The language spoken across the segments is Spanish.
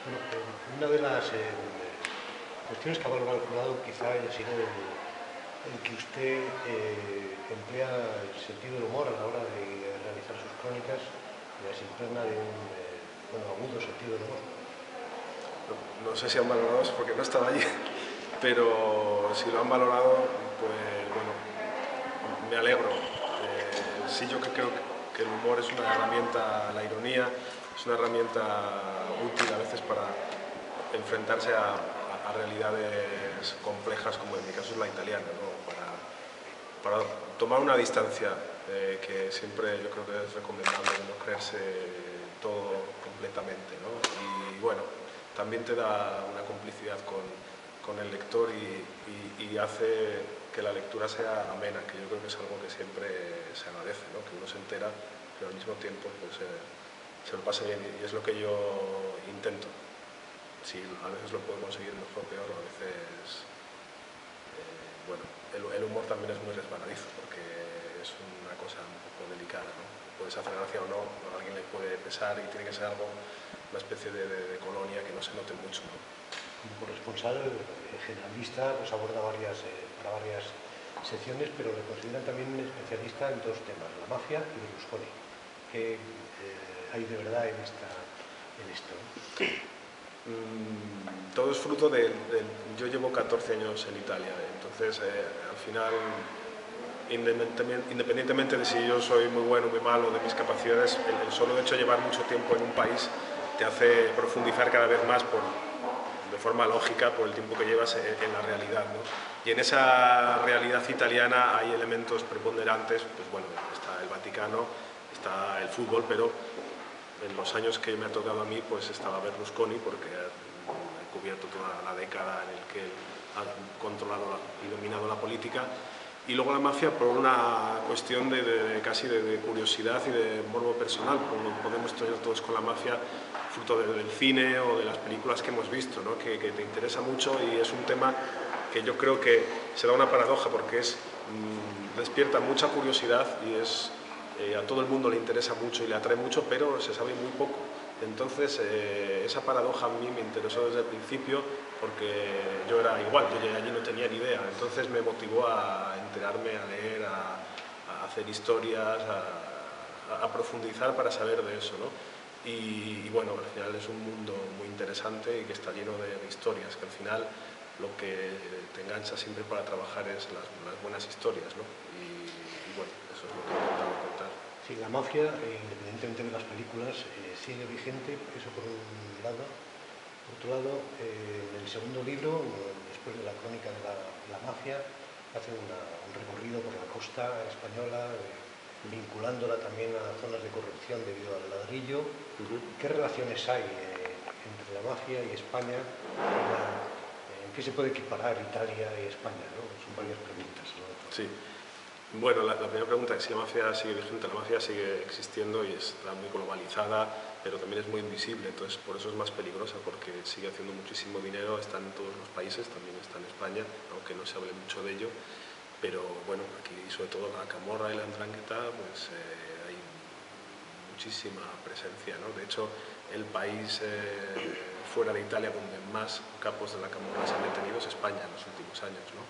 Bueno, una de las cuestiones que ha valorado el jurado quizá haya sido el que usted emplea el sentido del humor a la hora de realizar sus crónicas y las impregna de un agudo sentido del humor. No sé si han valorado eso porque no estaba allí, pero si lo han valorado, pues bueno, me alegro. Sí, yo creo que el humor es una herramienta, la ironía es una herramienta útil a veces para enfrentarse a realidades complejas, como en mi caso es la italiana, ¿no? Para tomar una distancia, que siempre yo creo que es recomendable no creerse todo completamente, ¿no? Y bueno, también te da una complicidad con el lector y hace que la lectura sea amena, que yo creo que es algo que siempre se agradece, ¿no? Que uno se entera, pero al mismo tiempo pues, se lo pasa bien, y es lo que yo intento. Sí, a veces lo puedo conseguir mejor o peor, a veces bueno, el humor también es muy resbaladizo porque es una cosa un poco delicada, ¿no? Puedes hacer gracia o no, a alguien le puede pesar y tiene que ser algo, una especie de colonia que no se note mucho, ¿no? Como corresponsal generalista, pues aborda para varias secciones, pero le consideran también un especialista en dos temas, la mafia y Berlusconi. ¿Qué hay de verdad en esto? Todo es fruto yo llevo 14 años en Italia, entonces al final, independientemente de si yo soy muy bueno o muy malo, de mis capacidades, el solo hecho de llevar mucho tiempo en un país te hace profundizar cada vez más de forma lógica por el tiempo que llevas en la realidad, ¿no? Y en esa realidad italiana hay elementos preponderantes, pues bueno, está el Vaticano, está el fútbol, pero en los años que me ha tocado a mí, pues estaba Berlusconi, porque he cubierto toda la década en la que él ha controlado y dominado la política, y luego la mafia por una cuestión casi de curiosidad y de morbo personal, como podemos tener todos con la mafia, fruto del cine o de las películas que hemos visto, ¿no? que te interesa mucho, y es un tema que yo creo que se da una paradoja porque despierta mucha curiosidad y a todo el mundo le interesa mucho y le atrae mucho, pero se sabe muy poco. Entonces, esa paradoja a mí me interesó desde el principio porque yo era igual, yo llegué allí no tenía ni idea. Entonces me motivó a enterarme, a leer, a hacer historias, a profundizar para saber de eso, ¿no? Y bueno, al final es un mundo muy interesante y que está lleno de historias, que al final lo que te engancha siempre para trabajar es las buenas historias, ¿no? Y bueno, eso es lo que he intentado contar. Sí, la mafia, independientemente de las películas, sigue vigente, eso por un lado. Por otro lado, en el segundo libro, después de la crónica de la mafia, hace un recorrido por la costa española, vinculándola también a zonas de corrupción debido al ladrillo. ¿Qué relaciones hay entre la mafia y España? ¿En qué se puede equiparar Italia y España, ¿no? Son varias preguntas, ¿no? Sí. Bueno, la primera pregunta es si la mafia sigue vigente. La mafia sigue existiendo y está muy globalizada, pero también es muy invisible, entonces por eso es más peligrosa, porque sigue haciendo muchísimo dinero, está en todos los países, también está en España, aunque no se hable mucho de ello, pero bueno, aquí sobre todo la camorra y la 'ndrangheta, pues hay muchísima presencia, ¿no? De hecho, el país fuera de Italia donde más capos de la camorra se han detenido es España en los últimos años, ¿no?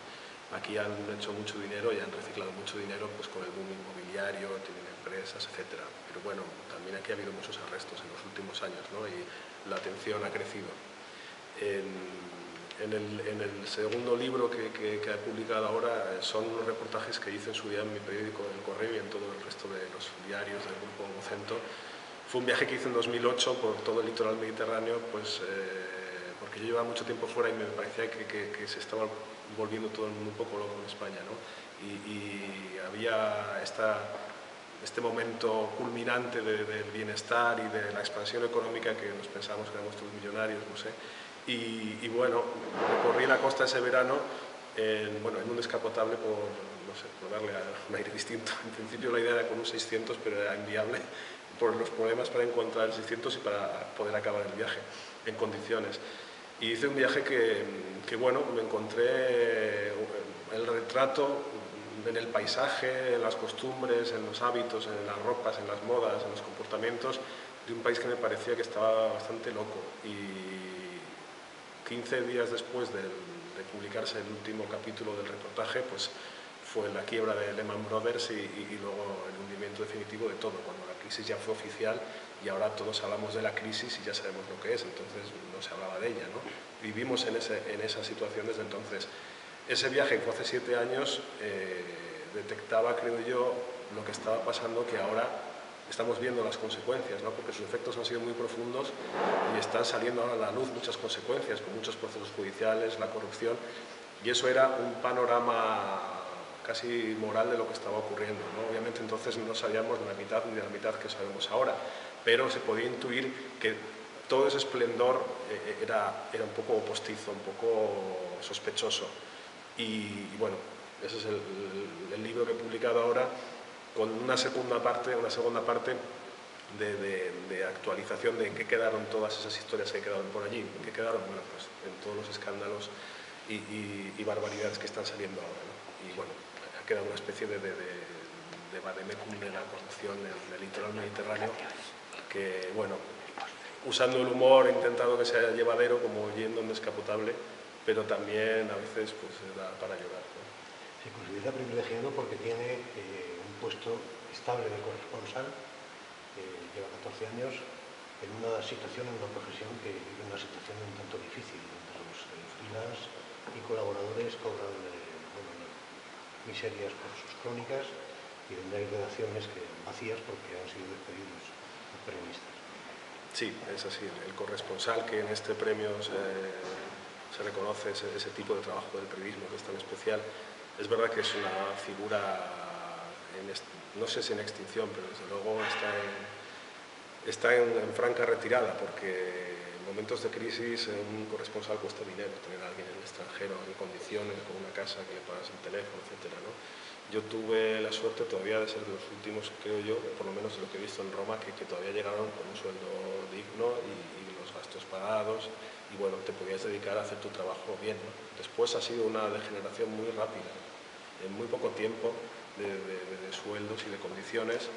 Aquí han hecho mucho dinero y han reciclado mucho dinero pues, con el boom inmobiliario, tienen empresas, etc. Pero bueno, también aquí ha habido muchos arrestos en los últimos años, ¿no? Y la atención ha crecido. En el segundo libro que he publicado ahora son unos reportajes que hice en su día en mi periódico El Correo y en todo el resto de los diarios del Grupo Vocento. Fue un viaje que hice en 2008 por todo el litoral mediterráneo, pues porque yo llevaba mucho tiempo fuera y me parecía que se estaba volviendo todo el mundo un poco loco en España, ¿no? Y había este momento culminante del bienestar y de la expansión económica que nos pensábamos que éramos todos millonarios, no sé. Y bueno, recorrí la costa ese verano en un descapotable no sé, por darle un aire distinto. En principio la idea era con un 600, pero era inviable por los problemas para encontrar el 600 y para poder acabar el viaje en condiciones. Y hice un viaje que bueno, me encontré el retrato en el paisaje, en las costumbres, en los hábitos, en las ropas, en las modas, en los comportamientos de un país que me parecía que estaba bastante loco. Y 15 días después de publicarse el último capítulo del reportaje, pues fue la quiebra de Lehman Brothers y luego el hundimiento definitivo de todo, cuando la crisis ya fue oficial y ahora todos hablamos de la crisis y ya sabemos lo que es, entonces no se hablaba de ella, ¿no? Vivimos en esa situación desde entonces. Ese viaje que fue hace 7 años detectaba, creo yo, lo que estaba pasando, que ahora estamos viendo las consecuencias, ¿no? Porque sus efectos han sido muy profundos y están saliendo ahora a la luz muchas consecuencias, con muchos procesos judiciales, la corrupción, y eso era un panorama casi moral de lo que estaba ocurriendo, ¿no? Obviamente entonces no sabíamos de la mitad ni de la mitad que sabemos ahora, pero se podía intuir que todo ese esplendor era un poco postizo, un poco sospechoso. Y bueno, ese es el libro que he publicado ahora, con una segunda parte de actualización de en qué quedaron todas esas historias que quedaron por allí, en qué quedaron, bueno, pues en todos los escándalos y barbaridades que están saliendo ahora, ¿no? Y bueno, ha quedado una especie de vademecum de la corrupción en el litoral mediterráneo, que bueno, usando el humor he intentado que sea llevadero, como yendo en descapotable, pero también a veces pues da para llorar, ¿no? Se considera privilegiado porque tiene un puesto estable de corresponsal, lleva 14 años en una situación, en una profesión que vive una situación un tanto difícil, donde los freelance y colaboradores cobran miserias por sus crónicas y donde hay redacciones vacías porque han sido despedidos los periodistas. Sí, es así. El corresponsal, que en este premio se reconoce ese tipo de trabajo del periodismo que es tan especial, es verdad que es una figura, no sé si en extinción, pero desde luego está en franca retirada, porque en momentos de crisis un corresponsal cuesta dinero, tener a alguien en el extranjero en condiciones, con una casa que le pagas el teléfono, etcétera, ¿no? Yo tuve la suerte todavía de ser de los últimos, creo yo, por lo menos de lo que he visto en Roma, que todavía llegaron con un sueldo digno y los gastos pagados, y bueno, te podías dedicar a hacer tu trabajo bien, ¿no? Después ha sido una degeneración muy rápida, en muy poco tiempo, de sueldos y de condiciones,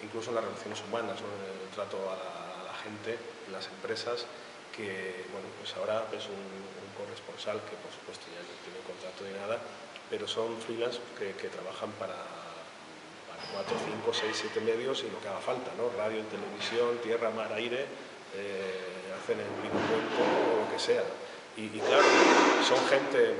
incluso en las relaciones humanas, ¿no? En el trato a la gente, en las empresas, que bueno, pues ahora es un corresponsal que por supuesto ya no tiene contrato ni nada, pero son freelance que trabajan para 4, 5, 6, 7 medios y lo que haga falta, ¿no? Radio, televisión, tierra, mar, aire, hacen el videocuento o lo que sea. Y claro, son gente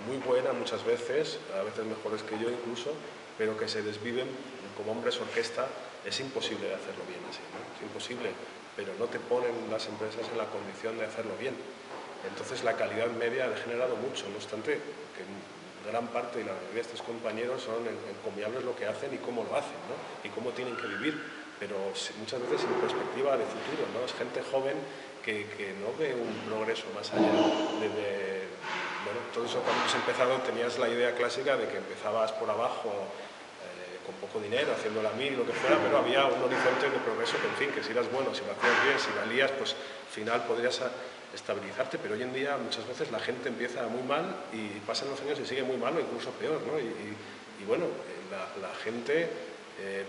muy buena muchas veces, a veces mejores que yo incluso, pero que se desviven como hombres orquesta. Es imposible de hacerlo bien así, ¿no? Es imposible, pero no te ponen las empresas en la condición de hacerlo bien. Entonces la calidad media ha degenerado mucho, no obstante que gran parte y la mayoría de estos compañeros son encomiables lo que hacen y cómo lo hacen, ¿no? Y cómo tienen que vivir, pero muchas veces sin perspectiva de futuro, ¿no? Es gente joven que no ve un progreso más allá de bueno, todo eso cuando has empezado tenías la idea clásica de que empezabas por abajo con poco dinero, haciendo la mil, lo que fuera, pero había un horizonte de progreso que, en fin, que si eras bueno, si lo hacías bien, si valías, pues al final podrías estabilizarte, pero hoy en día muchas veces la gente empieza muy mal y pasan los años y sigue muy mal o incluso peor, ¿no? Y bueno, la gente,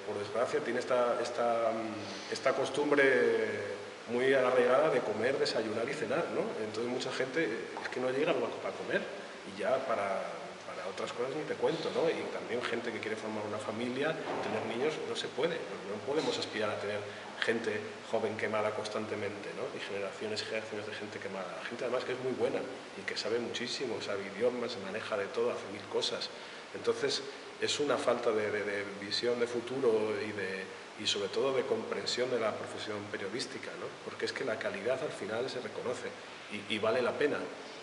por desgracia, tiene esta costumbre muy arraigada de comer, desayunar y cenar, ¿no? Entonces mucha gente es que no llega para comer y ya para otras cosas ni te cuento, ¿no? Y también gente que quiere formar una familia, tener niños, no se puede, no podemos aspirar a tener gente joven quemada constantemente, ¿no? Y generaciones y generaciones de gente quemada. Gente además que es muy buena y que sabe muchísimo, sabe idiomas, se maneja de todo, hace mil cosas. Entonces es una falta de visión de futuro y sobre todo de comprensión de la profesión periodística, ¿no? Porque es que la calidad al final se reconoce y vale la pena.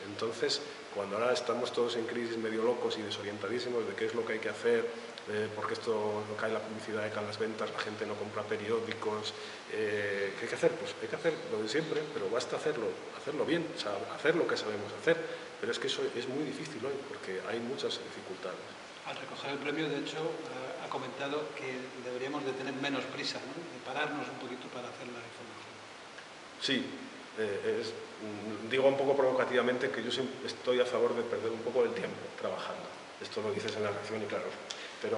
Entonces, cuando ahora estamos todos en crisis medio locos y desorientadísimos de qué es lo que hay que hacer, porque esto no cae la publicidad, caen las ventas, la gente no compra periódicos, ¿qué hay que hacer? Pues hay que hacer lo de siempre, pero basta hacerlo bien, o sea, hacer lo que sabemos hacer. Pero es que eso es muy difícil hoy, porque hay muchas dificultades. Al recoger el premio, de hecho, ha comentado que deberíamos de tener menos prisa, ¿no? De pararnos un poquito para hacer la información. Sí, digo un poco provocativamente que yo estoy a favor de perder un poco el tiempo trabajando. Esto lo dices en la reacción y claro, pero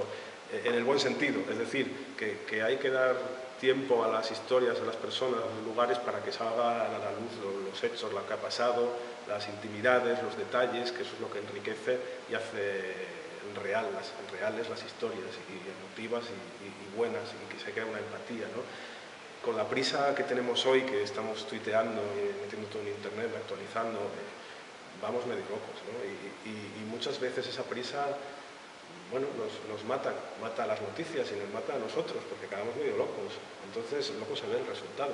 en el buen sentido, es decir, que hay que dar tiempo a las historias, a las personas, a los lugares para que salgan a la luz los hechos, lo que ha pasado, las intimidades, los detalles, que eso es lo que enriquece y hace reales las historias y emotivas y buenas, y que se crea una empatía, ¿no? Con la prisa que tenemos hoy, que estamos tuiteando y metiendo todo en internet, actualizando, vamos medio locos, ¿no? Y muchas veces esa prisa, bueno, nos mata las noticias y nos mata a nosotros, porque acabamos medio locos. Entonces, luego se ve el resultado.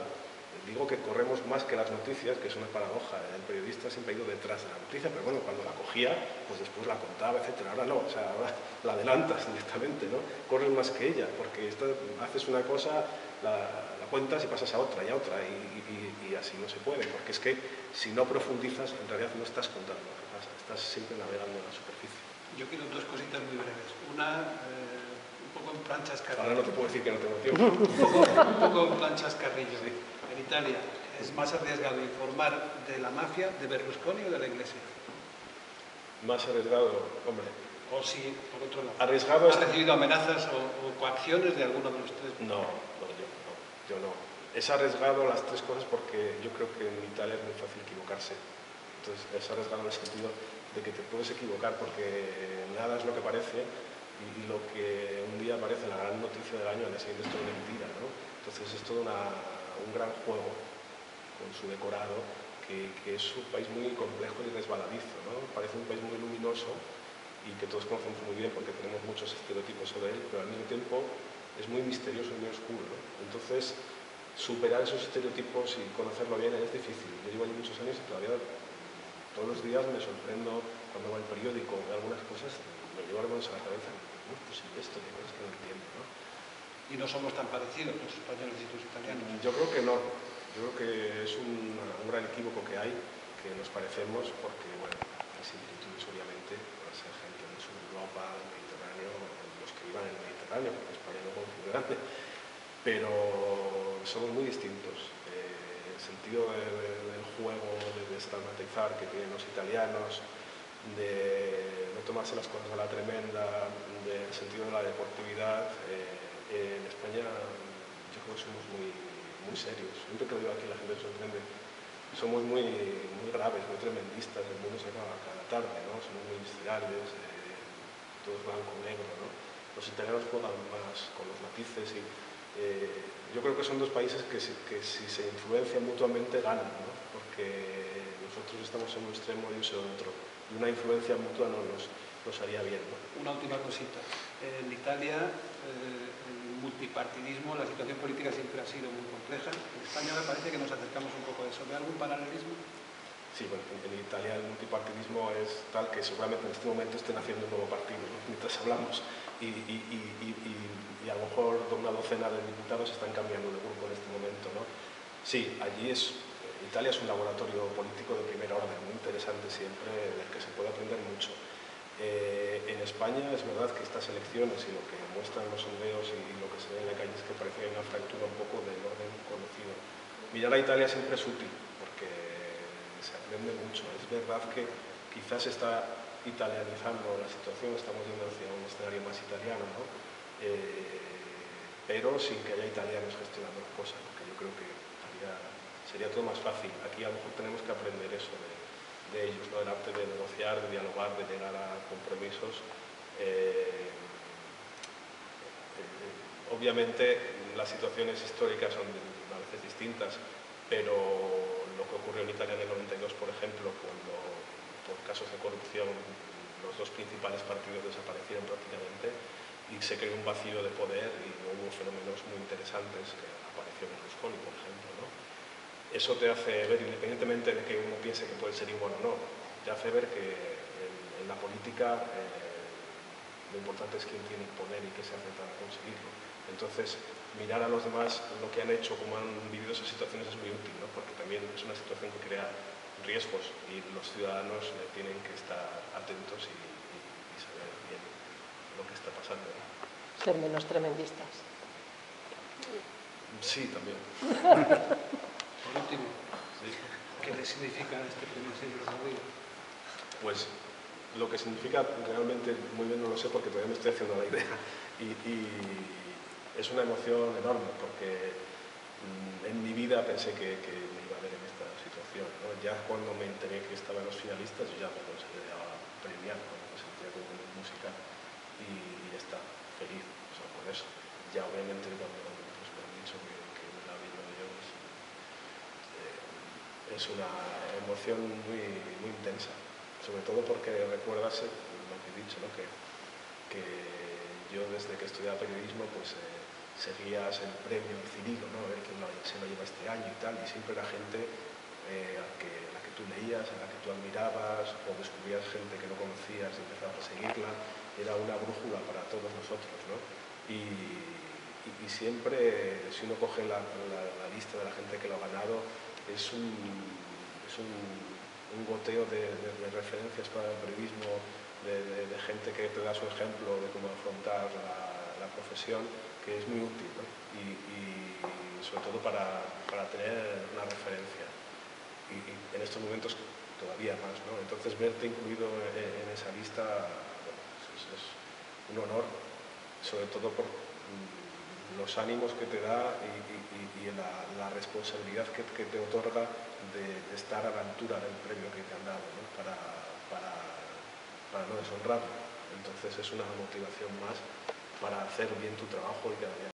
Digo que corremos más que las noticias, que es una paradoja. El periodista siempre ha ido detrás de la noticia, pero bueno, cuando la cogía, pues después la contaba, etcétera. Ahora no, o sea, ahora la adelantas directamente, ¿no? Corres más que ella, porque haces una cosa, la cuentas y pasas a otra y a otra, y así no se puede, porque es que si no profundizas, en realidad no estás contando lo que pasa, estás siempre navegando en la superficie. Yo quiero dos cositas muy breves. Una, un poco en plan chascarrillo. Ahora no te puedo decir que no tengo tiempo. un poco en plan chascarrillo. Sí. En Italia, ¿es más arriesgado informar de la mafia, de Berlusconi o de la Iglesia? Más arriesgado, hombre. O si, por otro lado, Arriesgado ¿has recibido amenazas o coacciones de alguno de los tres? No, yo no. Es arriesgado las tres cosas porque yo creo que en Italia es muy fácil equivocarse. Entonces es arriesgado en el sentido de que te puedes equivocar porque nada es lo que parece y lo que un día parece la gran noticia del año, al día siguiente es todo mentira, ¿no? Entonces es todo un gran juego con su decorado que es un país muy complejo y resbaladizo, ¿no? Parece un país muy luminoso y que todos conocemos muy bien porque tenemos muchos estereotipos sobre él, pero al mismo tiempo es muy misterioso y muy oscuro, ¿no? Entonces, superar esos estereotipos y conocerlo bien es difícil. Yo llevo allí muchos años y todavía todos los días me sorprendo cuando veo el periódico, veo algunas cosas, me llevo las manos a la cabeza y digo, ¿cómo es posible esto? Hay cosas que no entiendo, ¿no? Y no somos tan parecidos los españoles y los italianos. Yo creo que no. Yo creo que es un gran equívoco que hay, que nos parecemos porque, bueno, hay similitudes obviamente, por ser gente del sur de Europa, del Mediterráneo, los que vivan en el Mediterráneo, porque España no es muy grande, pero somos muy distintos. El sentido del juego, de desdramatizar que tienen los italianos, de no tomarse las cosas a la tremenda, del sentido de la deportividad, en España yo creo que somos muy serios. Siempre que lo digo aquí la gente se sorprende. Somos muy graves, muy tremendistas, el mundo se acaba cada tarde, ¿no? Somos muy viscerales, todo es blanco negro, ¿no? Los italianos juegan más con los matices y yo creo que son dos países que si se influencian mutuamente ganan, ¿no? Porque nosotros estamos en un extremo y ellos en otro. Y una influencia mutua nos haría bien, ¿no? Una última cosita. En Italia, el multipartidismo, la situación política siempre ha sido muy compleja. En España me parece que nos acercamos un poco a eso. ¿Ve algún paralelismo? Sí, bueno, en Italia el multipartidismo es tal que seguramente en este momento estén haciendo un nuevo partido, ¿no? Mientras hablamos y a lo mejor una docena de diputados están cambiando de grupo en este momento, ¿no? Sí, Italia es un laboratorio político de primera orden, muy interesante siempre, del que se puede aprender mucho. En España es verdad que estas elecciones y lo que muestran los sondeos y lo que se ve en la calle es que parece que hay una fractura un poco del orden conocido. Mirar a Italia siempre es útil porque se aprende mucho. Es verdad que quizás se está italianizando la situación, estamos yendo hacia un escenario más italiano, ¿no? Pero sin que haya italianos gestionando la cosa, porque yo creo que sería todo más fácil. Aquí a lo mejor tenemos que aprender eso de ellos, ¿no? El arte de negociar, de dialogar, de llegar a compromisos. Obviamente las situaciones históricas son a veces distintas, pero lo que ocurrió en Italia en el 92, por ejemplo, cuando por casos de corrupción los dos principales partidos desaparecieron prácticamente y se creó un vacío de poder y hubo fenómenos muy interesantes, que apareció Berlusconi, por ejemplo, ¿no? Eso te hace ver, independientemente de que uno piense que puede ser igual o no, te hace ver que en la política lo importante es quién tiene el poder y qué se hace para conseguirlo. Entonces, mirar a los demás lo que han hecho, cómo han vivido esas situaciones es muy útil, ¿no? Porque también es una situación que crea riesgos y los ciudadanos tienen que estar atentos y saber bien lo que está pasando, ¿no? Ser menos tremendistas. Sí, también. Por último, ¿qué le significa este premio Silvio Rodríguez? Pues lo que significa realmente muy bien no lo sé porque todavía me estoy haciendo la idea y es una emoción enorme porque en mi vida pensé que me iba a ver en esta situación, ¿no? Ya cuando me enteré que estaba en los finalistas yo ya me consideraba premiado, ¿no? Me sentía como música y ya está, feliz, o sea, por eso. Ya obviamente cuando pues, me han dicho que me la vi yo es una emoción muy intensa, sobre todo porque recuerdas lo que he dicho, ¿no? que yo desde que estudiaba periodismo pues seguías el premio Cirilo, ¿no? A ver quién se lo lleva este año y tal, y siempre era gente a la que tú leías, a la que tú admirabas, o descubrías gente que no conocías y empezabas a seguirla, era una brújula para todos nosotros, ¿no? Y siempre, si uno coge la lista de la gente que lo ha ganado, es un goteo de referencias para el periodismo, de gente que te da su ejemplo de cómo afrontar la profesión, que es muy útil, ¿no? y sobre todo para tener una referencia. Y en estos momentos todavía más, ¿no? Entonces verte incluido en esa lista bueno, es un honor, sobre todo por los ánimos que te da y la responsabilidad que te otorga de estar a la altura del premio que te han dado, ¿no? para no deshonrarlo. Entonces es una motivación más para hacer bien tu trabajo y cada día